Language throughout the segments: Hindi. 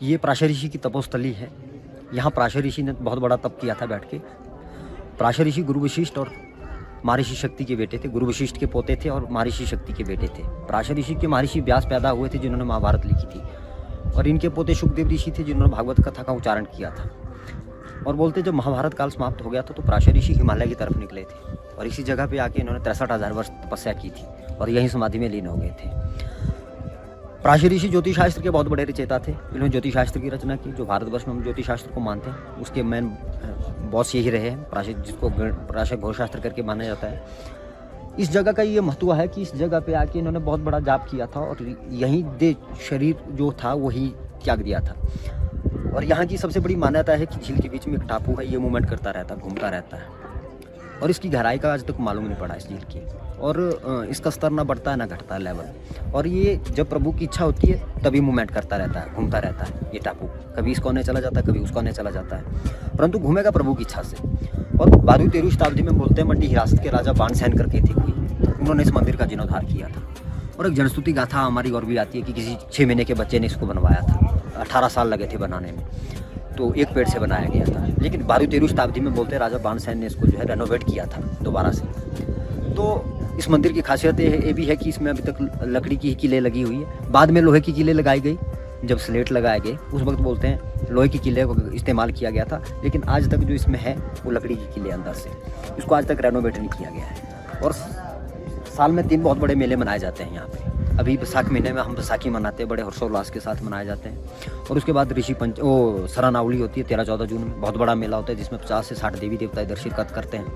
ये पराशर ऋषि की तपोस्थली है। यहाँ पराशर ऋषि ने बहुत बड़ा तप किया था बैठ के। पराशर ऋषि गुरु वशिष्ठ और महर्षि शक्ति के बेटे थे। गुरु वशिष्ठ के पोते थे और महर्षि शक्ति के बेटे थे। पराशर ऋषि के महर्षि व्यास पैदा हुए थे जिन्होंने महाभारत लिखी थी, और इनके पोते शुकदेव ऋषि थे जिन्होंने भागवत कथा का उच्चारण किया था। और बोलते जब महाभारत काल समाप्त हो गया था तो पराशर ऋषि हिमालय की तरफ निकले थे और इसी जगह पे आके इन्होंने 63,000 वर्ष तपस्या की थी और यहीं समाधि में लीन हो गए थे। पराशर ऋषि ज्योतिष शास्त्र के बहुत बड़े रचयिता थे। इन्होंने ज्योतिष शास्त्र की रचना की। जो भारतवर्ष में हम ज्योतिष शास्त्र को मानते हैं उसके मेन बॉस यही रहे हैं पराशर, जिसको पराशर घोषशास्त्र करके माना जाता है। इस जगह का ये महत्व है कि इस जगह पे आके इन्होंने बहुत बड़ा जाप किया था और यहीं दे शरीर जो था वही त्याग दिया था। और यहाँ की सबसे बड़ी मान्यता है कि झील के बीच में एक टापू है, ये मूवमेंट करता रहता है, घूमता रहता है, और इसकी गहराई का आज तक मालूम नहीं पड़ा इस झील की। और इसका स्तर ना बढ़ता है ना घटता है लेवल। और ये जब प्रभु की इच्छा होती है तभी मूवमेंट करता रहता है, घूमता रहता है ये टापू। कभी इस कोने चला जाता है, कभी उस कोने चला जाता है, परंतु घूमेगा प्रभु की इच्छा से। और 12वीं-13वीं शताब्दी में बोलते हैं मंडी हिरासत के राजा बाणसेन करके थे कोई, उन्होंने इस मंदिर का जीर्णोद्धार किया था। और एक जनस्तुति गाथा हमारी और भी आती है कि किसी 6 महीने के बच्चे ने इसको बनवाया था, 18 साल लगे थे बनाने में, तो एक पेड़ से बनाया गया था। लेकिन 12वीं-13वीं शताब्दी में बोलते राजा बाणसेन ने इसको जो है रेनोवेट किया था दोबारा से। तो इस मंदिर की खासियत ये भी है कि इसमें अभी तक लकड़ी की ही किले लगी हुई है। बाद में लोहे की किले लगाई गई, जब स्लेट लगाए गए उस वक्त बोलते हैं लोहे की किले को इस्तेमाल किया गया था। लेकिन आज तक जो इसमें है वो लकड़ी की किले अंदर से, इसको आज तक रेनोवेट नहीं किया गया है। और साल में 3 बहुत बड़े मेले मनाए जाते हैं यहाँ पे। अभी बैसाख महीने में हम बैसाखी मनाते हैं, बड़े हर्षोल्लास के साथ मनाए जाते हैं। और उसके बाद सरनावली होती है 13-14 जून में, बहुत बड़ा मेला होता है जिसमें 50 से 60 देवी देवता इधर शिरकत करते हैं।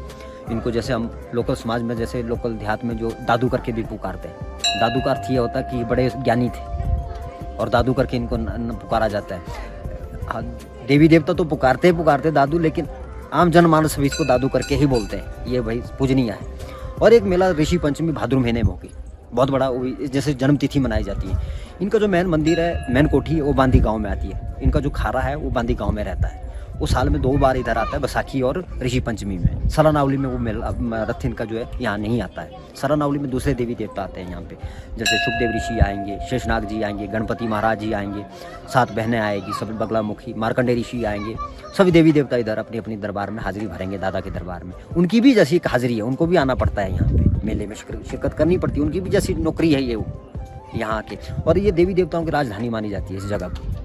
इनको जैसे हम लोकल समाज में, जैसे लोकल देहात में जो दादू करके भी पुकारते हैं। दादू का अर्थ ये होता है कि बड़े ज्ञानी थे और दादू करके इनको पुकारा जाता है। देवी देवता तो पुकारते दादू, लेकिन आम जनमानस भी इसको दादू करके ही बोलते हैं, ये भाई पूजनीय है। और एक मेला ऋषि पंचमी भाद्र महीने में होगी, बहुत बड़ा, जैसे जन्म तिथि मनाई जाती है। इनका जो मेन मंदिर है, मेन कोठी है, वो बांदी गांव में आती है। इनका जो खारा है वो बांदी गांव में रहता है। वो साल में 2 बार इधर आता है, बैसाखी और ऋषि पंचमी में। सरनावली में वो मेला रथ इनका जो है यहाँ नहीं आता है। सरनावली में दूसरे देवी देवता आते हैं यहाँ पे, जैसे शुकदेव ऋषि आएंगे, शेषनाग जी आएंगे, गणपति महाराज जी आएंगे, 7 बहनें आएगी, सब बगलामुखी, मार्कंडे ऋषि आएंगे। सभी देवी देवता इधर अपनी अपनी दरबार में हाजिरी भरेंगे, दादा के दरबार में। उनकी भी जैसी एक हाजिरी है, उनको भी आना पड़ता है यहाँ पे, मेले में शिरकत करनी पड़ती है। उनकी भी जैसी नौकरी है ये यहाँ के। और ये देवी देवताओं की राजधानी मानी जाती है इस जगह को।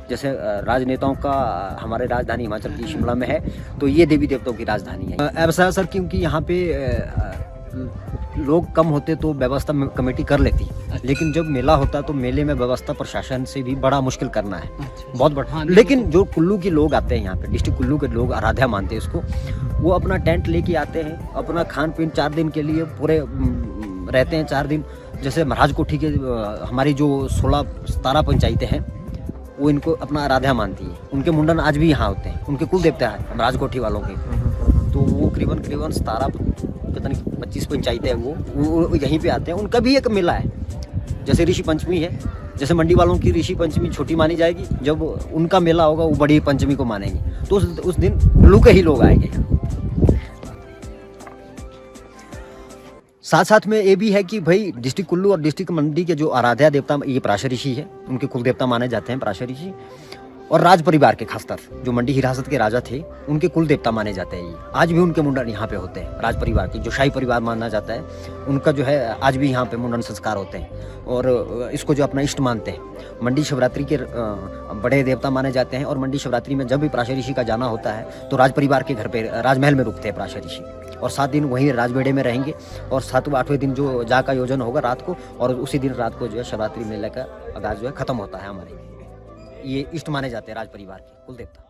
जैसे राजनेताओं का हमारे राजधानी हिमाचल की शिमला में है, तो ये देवी देवताओं की राजधानी है। ऐसा सर क्योंकि यहाँ पे लोग कम होते तो व्यवस्था कमेटी कर लेती, लेकिन जब मेला होता है तो मेले में व्यवस्था प्रशासन से भी बड़ा मुश्किल करना है, बहुत बड़ा। लेकिन जो कुल्लू के लोग आते हैं यहाँ पे, डिस्ट्रिक्ट कुल्लू के लोग आराध्या मानते हैं इसको, वो अपना टेंट लेके आते हैं, अपना खान पीन 4 दिन के लिए पूरे रहते हैं। 4 दिन जैसे महाराज कोठी के हमारी जो 16-17 पंचायतें हैं वो इनको अपना आराध्या मानती है। उनके मुंडन आज भी यहाँ होते हैं, उनके कुल देवता है राजकोठी वालों के। तो वो करीबन 17 पता नहीं 25 पंचायतें हैं, वो यहीं पे आते हैं। उनका भी एक मेला है, जैसे ऋषि पंचमी है, जैसे मंडी वालों की ऋषि पंचमी छोटी मानी जाएगी, जब उनका मेला होगा वो बड़ी पंचमी को मानेंगे। तो उस दिन कुल्लू के ही लोग आएंगे। साथ साथ में ये भी है कि भाई डिस्ट्रिक्ट कुल्लू और डिस्ट्रिक्ट मंडी के जो आराध्या देवता ये पराशर ऋषि है, उनके कुल देवता माने जाते हैं पराशर ऋषि। और राज परिवार के खासकर जो मंडी हिरासत के राजा थे उनके कुल देवता माने जाते हैं ये। आज भी उनके मुंडन यहाँ पे होते हैं। राज परिवार की जो शाही परिवार माना जाता है उनका जो है आज भी यहाँ पे मुंडन संस्कार होते हैं और इसको जो अपना इष्ट मानते हैं। मंडी शिवरात्रि के बड़े देवता माने जाते हैं। और मंडी शिवरात्रि में जब भी पराशर ऋषि का जाना होता है तो राज परिवार के घर पे राजमहल में रुकते हैं पराशर ऋषि, और 7 दिन वहीं राजबेड़े में रहेंगे। और 7वें-8वें दिन जो जा का आयोजन होगा रात को, और उसी दिन रात को जो है शिवरात्रि मेले का आगाज जो है खत्म होता है हमारे। ये इष्ट माने जाते हैं राज परिवार के कुल देवता।